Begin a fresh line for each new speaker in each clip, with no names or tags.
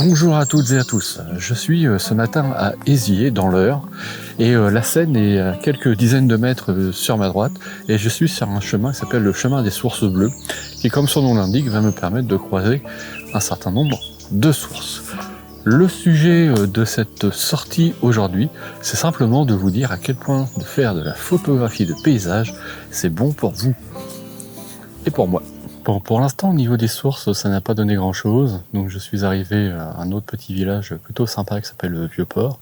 Bonjour à toutes et à tous, je suis ce matin à Éziers dans l'Eure et la Seine est à quelques dizaines de mètres sur ma droite et je suis sur un chemin qui s'appelle le chemin des sources bleues qui, comme son nom l'indique, va me permettre de croiser un certain nombre de sources. Le sujet de cette sortie aujourd'hui, c'est simplement de vous dire à quel point de faire de la photographie de paysage, c'est bon pour vous et pour moi. Bon, pour l'instant, au niveau des sources, ça n'a pas donné grand-chose. Donc je suis arrivé à un autre petit village plutôt sympa qui s'appelle le Vieux-Port.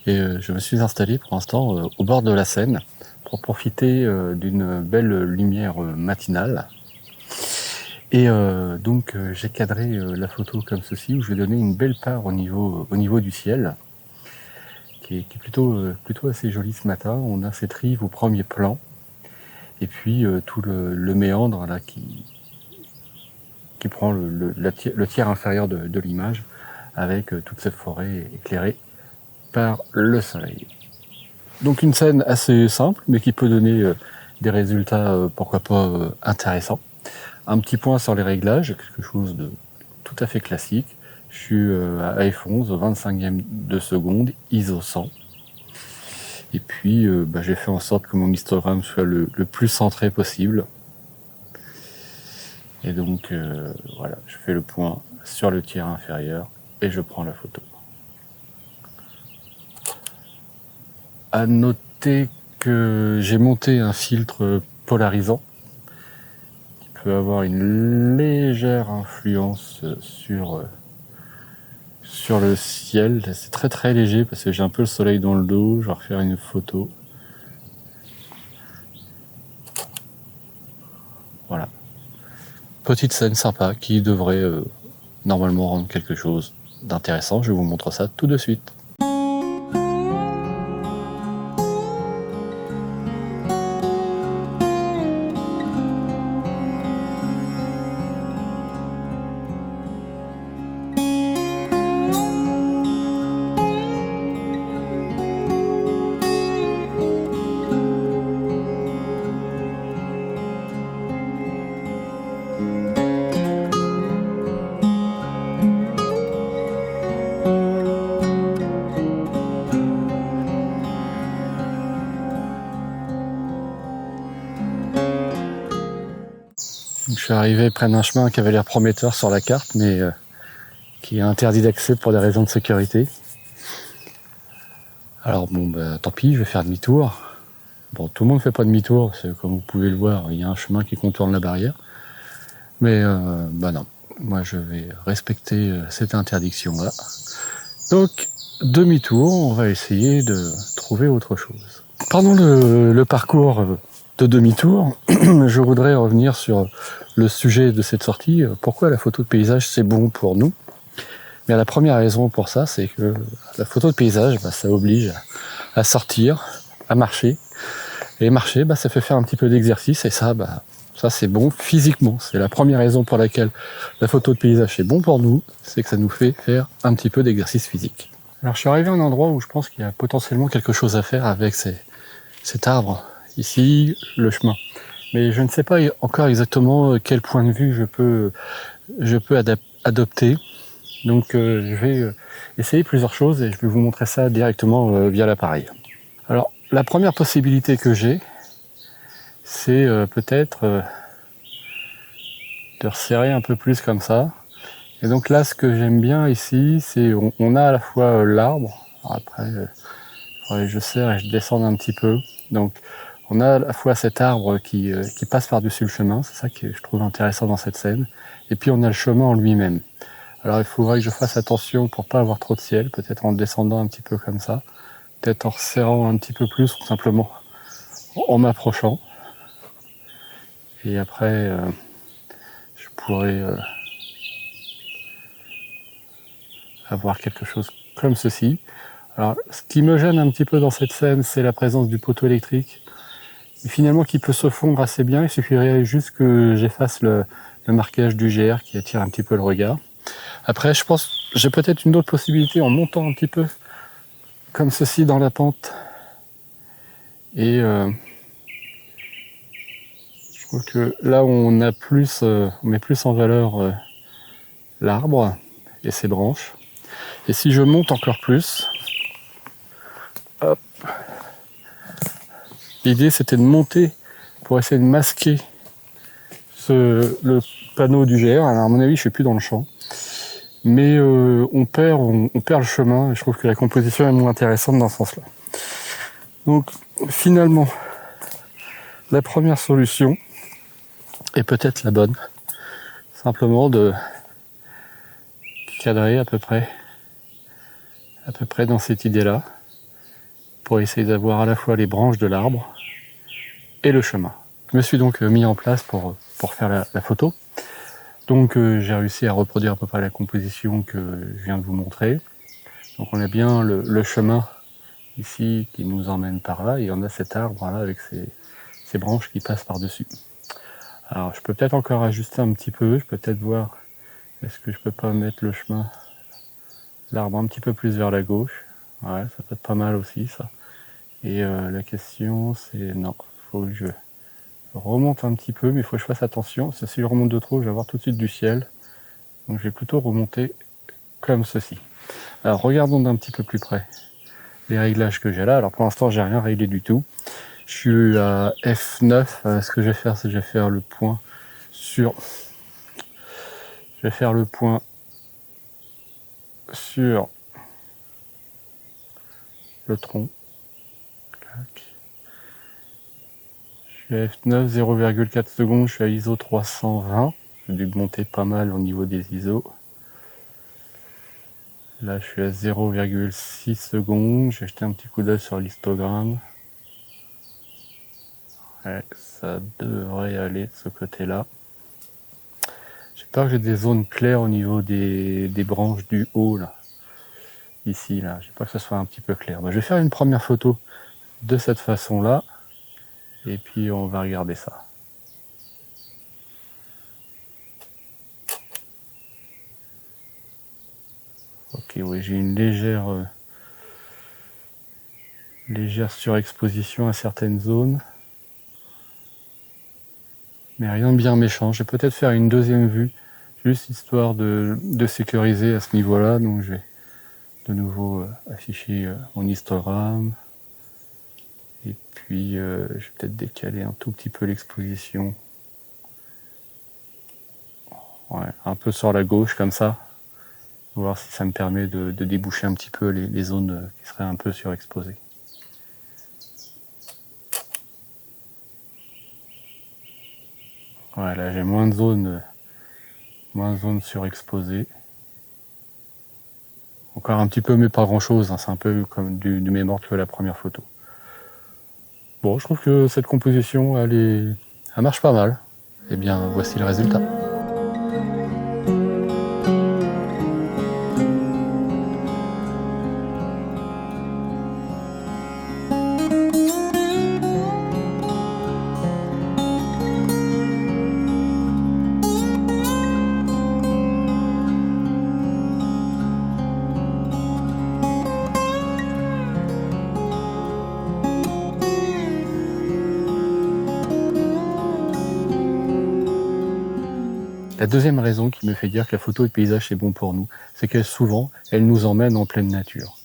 Et je me suis installé pour l'instant au bord de la Seine pour profiter d'une belle lumière matinale. Et donc j'ai cadré la photo comme ceci, où je vais donner une belle part au niveau du ciel, qui est plutôt assez joli ce matin. On a cette rive au premier plan, et puis tout le méandre là qui prend le tiers inférieur de l'image, avec toute cette forêt éclairée par le soleil. Donc une scène assez simple, mais qui peut donner des résultats, pourquoi pas, intéressants. Un petit point sur les réglages, quelque chose de tout à fait classique. Je suis à f11, 25e de seconde, ISO 100. Et puis j'ai fait en sorte que mon histogramme soit le plus centré possible. Et donc voilà, je fais le point sur le tiers inférieur et je prends la photo. À noter que j'ai monté un filtre polarisant qui peut avoir une légère influence sur le ciel. C'est très très léger parce que j'ai un peu le soleil dans le dos. Je vais refaire une photo. Voilà. Petite scène sympa qui devrait normalement rendre quelque chose d'intéressant. Je vous montre ça tout de suite. Je suis arrivé près d'un chemin qui avait l'air prometteur sur la carte, mais qui est interdit d'accès pour des raisons de sécurité. Alors bon, tant pis, je vais faire demi-tour. Bon, tout le monde ne fait pas demi-tour, parce que comme vous pouvez le voir, il y a un chemin qui contourne la barrière. Mais non, moi je vais respecter cette interdiction-là. Donc, demi-tour, on va essayer de trouver autre chose. Pendant le parcours de demi-tour, je voudrais revenir sur le sujet de cette sortie. Pourquoi la photo de paysage c'est bon pour nous? Mais la première raison pour ça, c'est que la photo de paysage, ça oblige à sortir, à marcher. Et marcher, ça fait faire un petit peu d'exercice, et ça c'est bon physiquement. C'est la première raison pour laquelle la photo de paysage c'est bon pour nous, c'est que ça nous fait faire un petit peu d'exercice physique. Alors je suis arrivé à un endroit où je pense qu'il y a potentiellement quelque chose à faire avec cet arbre. Ici, le chemin. Mais je ne sais pas encore exactement quel point de vue je peux adopter. Donc je vais essayer plusieurs choses et je vais vous montrer ça directement via l'appareil. Alors la première possibilité que j'ai, c'est peut-être de resserrer un peu plus comme ça. Et donc là, ce que j'aime bien ici, c'est on a à la fois l'arbre. Après, je serre et je descends un petit peu. Donc on a à la fois cet arbre qui passe par-dessus le chemin, c'est ça que je trouve intéressant dans cette scène. Et puis on a le chemin en lui-même. Alors il faudrait que je fasse attention pour pas avoir trop de ciel, peut-être en descendant un petit peu comme ça, peut-être en resserrant un petit peu plus, ou simplement en m'approchant. Et après, je pourrais avoir quelque chose comme ceci. Alors, ce qui me gêne un petit peu dans cette scène, c'est la présence du poteau électrique. Et finalement, qui peut se fondre assez bien. Il suffirait juste que j'efface le marquage du GR qui attire un petit peu le regard. Après, je pense que j'ai peut-être une autre possibilité en montant un petit peu comme ceci dans la pente. Et je trouve que là, on a plus, on met plus en valeur l'arbre et ses branches. Et si je monte encore plus, hop, l'idée c'était de monter pour essayer de masquer le panneau du GR. Alors à mon avis, je suis plus dans le champ. Mais on perd le chemin et je trouve que la composition est moins intéressante dans ce sens-là. Donc finalement, la première solution est peut-être la bonne. Simplement de cadrer à peu près dans cette idée-là pour essayer d'avoir à la fois les branches de l'arbre et le chemin. Je me suis donc mis en place pour faire la photo. Donc j'ai réussi à reproduire à peu près la composition que je viens de vous montrer. Donc on a bien le chemin ici qui nous emmène par là et on a cet arbre là avec ses branches qui passent par-dessus. Alors je peux peut-être encore ajuster un petit peu, je peux peut-être voir est-ce que je peux pas mettre le chemin, l'arbre un petit peu plus vers la gauche. Ouais, ça peut être pas mal aussi ça. Et la question c'est non, faut que je remonte un petit peu, mais il faut que je fasse attention, parce que si je remonte de trop, je vais avoir tout de suite du ciel. Donc je vais plutôt remonter comme ceci. Alors regardons d'un petit peu plus près les réglages que j'ai là. Alors pour l'instant, j'ai rien réglé du tout. Je suis à F9. Ce que je vais faire, c'est que je vais faire le point sur... Je vais faire le point sur le tronc. Je suis à F9, 0,4 secondes, je suis à ISO 320. J'ai dû monter pas mal au niveau des ISO. Là, je suis à 0,6 secondes. J'ai jeté un petit coup d'œil sur l'histogramme. Ouais, ça devrait aller de ce côté-là. J'ai peur que j'ai des zones claires au niveau des branches du haut, là. Ici, là. J'ai peur que ce soit un petit peu clair. Je vais faire une première photo de cette façon-là. Et puis, on va regarder ça. Ok, oui, j'ai une légère surexposition à certaines zones. Mais rien de bien méchant. Je vais peut-être faire une deuxième vue, juste histoire de sécuriser à ce niveau-là. Donc je vais de nouveau afficher mon histogramme. Et puis je vais peut-être décaler un tout petit peu l'exposition. Ouais, un peu sur la gauche comme ça. Voir si ça me permet de déboucher un petit peu les zones qui seraient un peu surexposées. Voilà, j'ai moins de zones surexposées. Encore un petit peu, mais pas grand-chose. C'est un peu comme du même ordre que la première photo. Bon, je trouve que cette composition, elle marche pas mal. Eh bien, voici le résultat. La deuxième raison qui me fait dire que la photo de paysage c'est bon pour nous, c'est que souvent, elle nous emmène en pleine nature.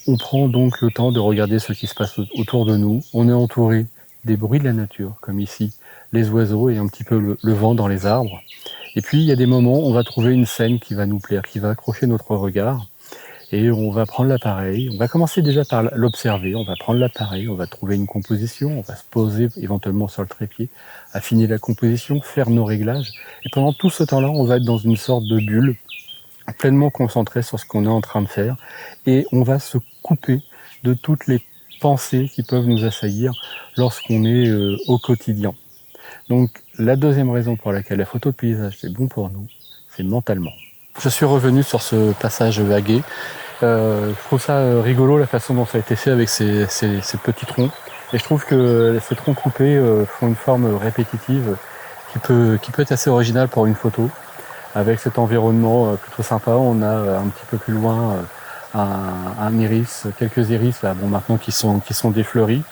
On prend donc le temps de regarder ce qui se passe autour de nous. On est entouré des bruits de la nature, comme ici, les oiseaux et un petit peu le vent dans les arbres. Et puis, il y a des moments où on va trouver une scène qui va nous plaire, qui va accrocher notre regard. Et on va prendre l'appareil, on va commencer déjà par l'observer, on va prendre l'appareil, on va trouver une composition, on va se poser éventuellement sur le trépied, affiner la composition, faire nos réglages. Et pendant tout ce temps-là, on va être dans une sorte de bulle, pleinement concentré sur ce qu'on est en train de faire. Et on va se couper de toutes les pensées qui peuvent nous assaillir lorsqu'on est au quotidien. Donc la deuxième raison pour laquelle la photo de paysage c'est bon pour nous, c'est mentalement. Je suis revenu sur ce passage vagué. Je trouve ça rigolo la façon dont ça a été fait avec ces petits troncs. Et je trouve que ces troncs coupés font une forme répétitive qui peut être assez originale pour une photo. Avec cet environnement plutôt sympa, on a un petit peu plus loin un iris, quelques iris là, bon maintenant qui sont défleuris.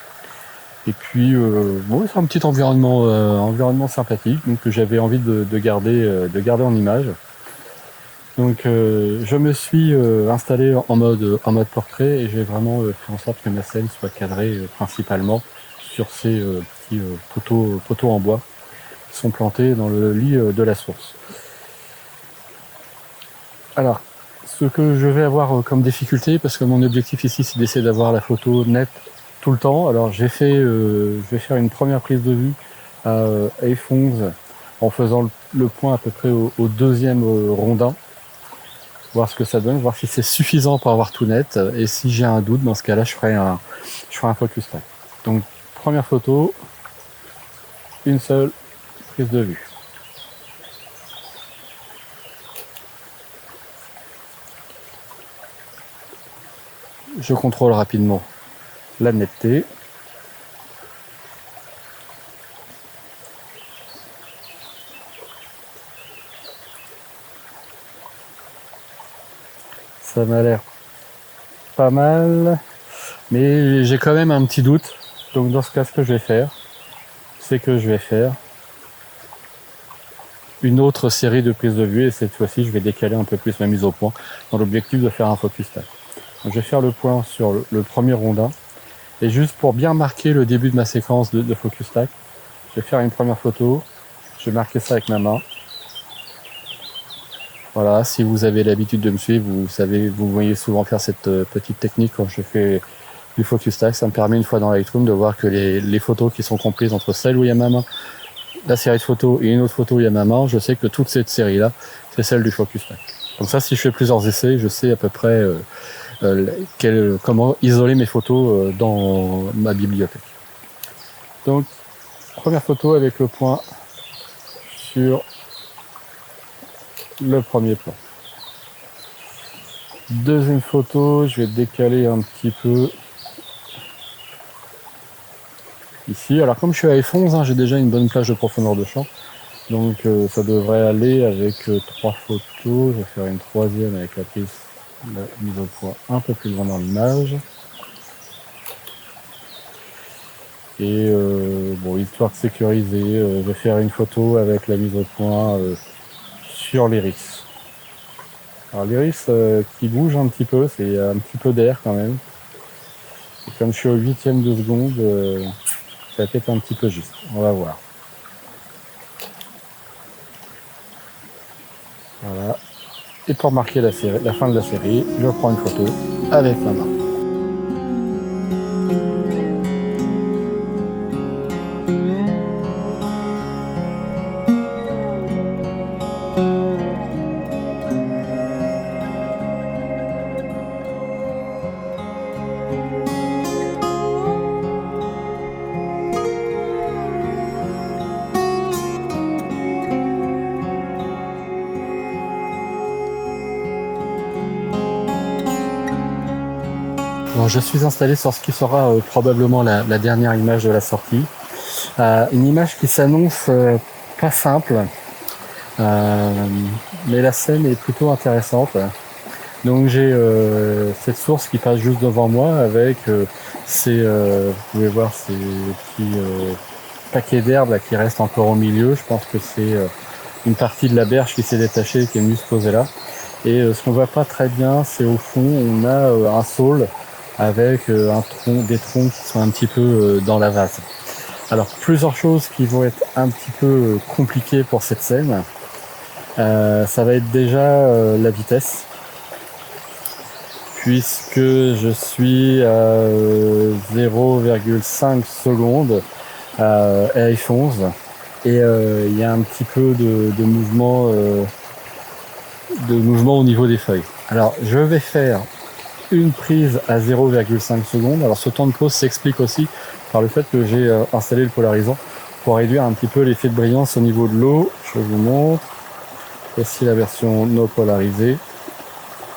Et puis bon, c'est un petit environnement sympathique, donc que j'avais envie de garder en image. Donc je me suis installé en mode portrait et j'ai vraiment fait en sorte que ma scène soit cadrée principalement sur ces petits poteaux en bois qui sont plantés dans le lit de la source. Alors, ce que je vais avoir comme difficulté, parce que mon objectif ici c'est d'essayer d'avoir la photo nette tout le temps, alors je vais faire une première prise de vue à f11 en faisant le point à peu près au deuxième rondin, voir ce que ça donne, voir si c'est suffisant pour avoir tout net, et si j'ai un doute, dans ce cas-là je ferai un focus time. Donc première photo, une seule prise de vue. Je contrôle rapidement la netteté. Ça m'a l'air pas mal, mais j'ai quand même un petit doute. Donc dans ce cas, ce que je vais faire, c'est que je vais faire une autre série de prises de vue, et cette fois-ci, je vais décaler un peu plus ma mise au point dans l'objectif de faire un focus time. Donc, je vais faire le point sur le premier rondin, et juste pour bien marquer le début de ma séquence de focus time, je vais faire une première photo, je vais marquer ça avec ma main. Voilà, si vous avez l'habitude de me suivre, vous voyez souvent faire cette petite technique quand je fais du focus time. Ça me permet une fois dans Lightroom de voir que les photos qui sont comprises entre celle où il y a ma main, la série de photos et une autre photo où il y a ma main, je sais que toute cette série-là, c'est celle du focus time. Comme ça, si je fais plusieurs essais, je sais à peu près comment isoler mes photos dans ma bibliothèque. Donc, première photo avec le point sur le premier plan. Deuxième photo, je vais décaler un petit peu ici. Alors comme je suis à f11, j'ai déjà une bonne plage de profondeur de champ, donc ça devrait aller avec 3 photos. Je vais faire une troisième avec la mise au point un peu plus loin dans l'image. Et bon, histoire de sécuriser, je vais faire une photo avec la mise au point sur l'iris. Alors l'iris qui bouge un petit peu, c'est un petit peu d'air quand même. Et comme je suis au 8e de seconde, ça va peut-être un petit peu juste. On va voir. Voilà. Et pour marquer la fin de la série, je prends une photo avec ma main. Bon, je suis installé sur ce qui sera probablement la dernière image de la sortie. Une image qui s'annonce pas simple, mais la scène est plutôt intéressante. Donc j'ai cette source qui passe juste devant moi avec vous pouvez voir ces petits paquets d'herbe qui restent encore au milieu. Je pense que c'est une partie de la berge qui s'est détachée, qui est venue se poser là. Et ce qu'on voit pas très bien, c'est au fond, on a un saule avec des troncs qui sont un petit peu dans la vase. Alors plusieurs choses qui vont être un petit peu compliquées pour cette scène. Ça va être déjà la vitesse, puisque je suis à 0,5 secondes à f11 et il y a un petit peu de mouvement au niveau des feuilles. Alors je vais faire une prise à 0,5 secondes. Alors ce temps de pause s'explique aussi par le fait que j'ai installé le polarisant pour réduire un petit peu l'effet de brillance au niveau de l'eau. Je vous montre. Voici la version non polarisée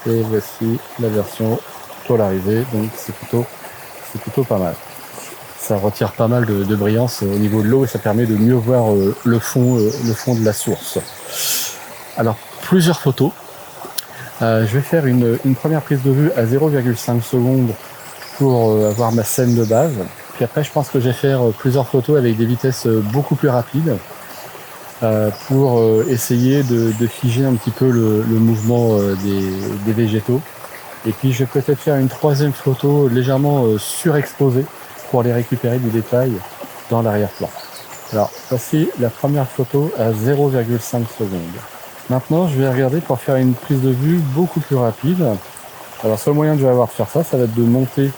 et voici la version polarisée. Donc c'est plutôt pas mal. Ça retire pas mal de brillance au niveau de l'eau et ça permet de mieux voir le fond de la source. Alors plusieurs photos. Je vais faire une première prise de vue à 0,5 secondes pour avoir ma scène de base. Puis après, je pense que je vais faire plusieurs photos avec des vitesses beaucoup plus rapides pour essayer de figer un petit peu le mouvement des végétaux. Et puis, je vais peut-être faire une troisième photo légèrement surexposée pour aller récupérer du détail dans l'arrière-plan. Alors, voici la première photo à 0,5 secondes. Maintenant, je vais regarder pour faire une prise de vue beaucoup plus rapide. Alors, seul moyen que je vais avoir de faire ça, ça va être de monter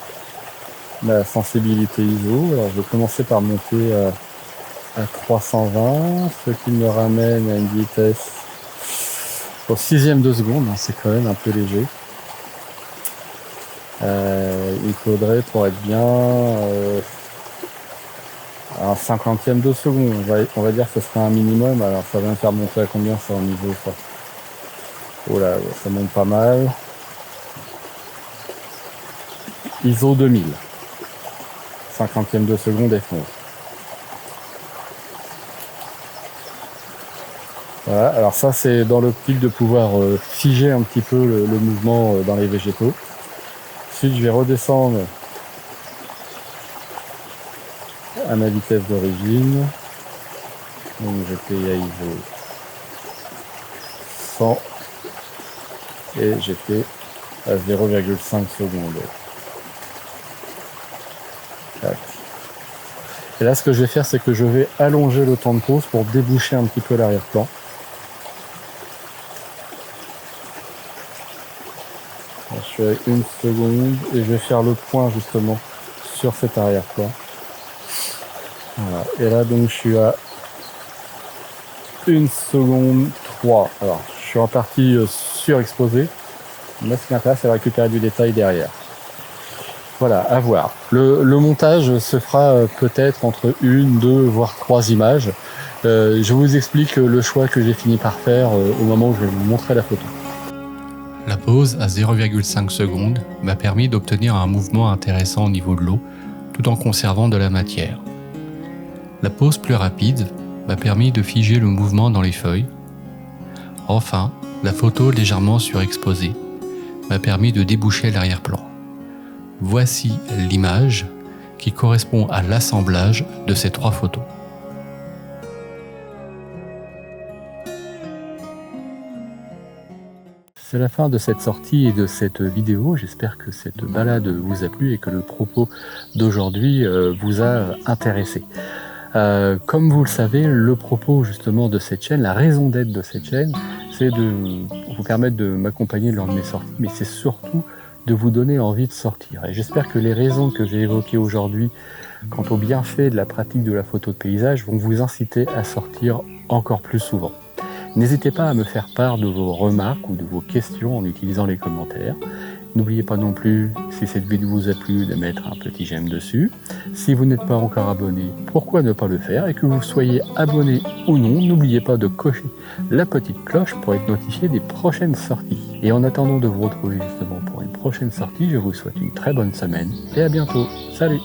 la sensibilité ISO. Alors, je vais commencer par monter à 320, ce qui me ramène à une vitesse au 6e de seconde. C'est quand même un peu léger. Il faudrait, pour être bien, un 50e de seconde, on va dire que ce serait un minimum. Alors ça va me faire monter à combien ça au niveau ça? Oh là, ça monte pas mal. ISO 2000. 50e de seconde F11. Voilà, alors ça c'est dans l'optique de pouvoir figer un petit peu le mouvement dans les végétaux. Ensuite je vais redescendre à ma vitesse d'origine. Donc j'étais à ISO 100 et j'étais à 0,5 secondes. Tac. Et là ce que je vais faire c'est que je vais allonger le temps de pause pour déboucher un petit peu l'arrière-plan. Je suis à 1 seconde et je vais faire le point justement sur cet arrière-plan. Voilà. Et là donc je suis à 1 seconde 3. Alors je suis en partie surexposé, mais ce qui m'intéresse c'est de récupérer du détail derrière. Voilà, à voir. Le montage se fera peut-être entre 1, 2, voire 3 images. Je vous explique le choix que j'ai fini par faire au moment où je vais vous montrer la photo.
La pause à 0,5 secondes m'a permis d'obtenir un mouvement intéressant au niveau de l'eau, tout en conservant de la matière. La pause plus rapide m'a permis de figer le mouvement dans les feuilles. Enfin, la photo légèrement surexposée m'a permis de déboucher l'arrière-plan. Voici l'image qui correspond à l'assemblage de ces 3 photos.
C'est la fin de cette sortie et de cette vidéo. J'espère que cette balade vous a plu et que le propos d'aujourd'hui vous a intéressé. Comme vous le savez, le propos justement de cette chaîne, la raison d'être de cette chaîne, c'est de vous permettre de m'accompagner lors de mes sorties, mais c'est surtout de vous donner envie de sortir. Et j'espère que les raisons que j'ai évoquées aujourd'hui quant aux bienfaits de la pratique de la photo de paysage vont vous inciter à sortir encore plus souvent. N'hésitez pas à me faire part de vos remarques ou de vos questions en utilisant les commentaires. N'oubliez pas non plus, si cette vidéo vous a plu, de mettre un petit j'aime dessus. Si vous n'êtes pas encore abonné, pourquoi ne pas le faire? Et que vous soyez abonné ou non, n'oubliez pas de cocher la petite cloche pour être notifié des prochaines sorties. Et en attendant de vous retrouver justement pour une prochaine sortie, je vous souhaite une très bonne semaine et à bientôt. Salut!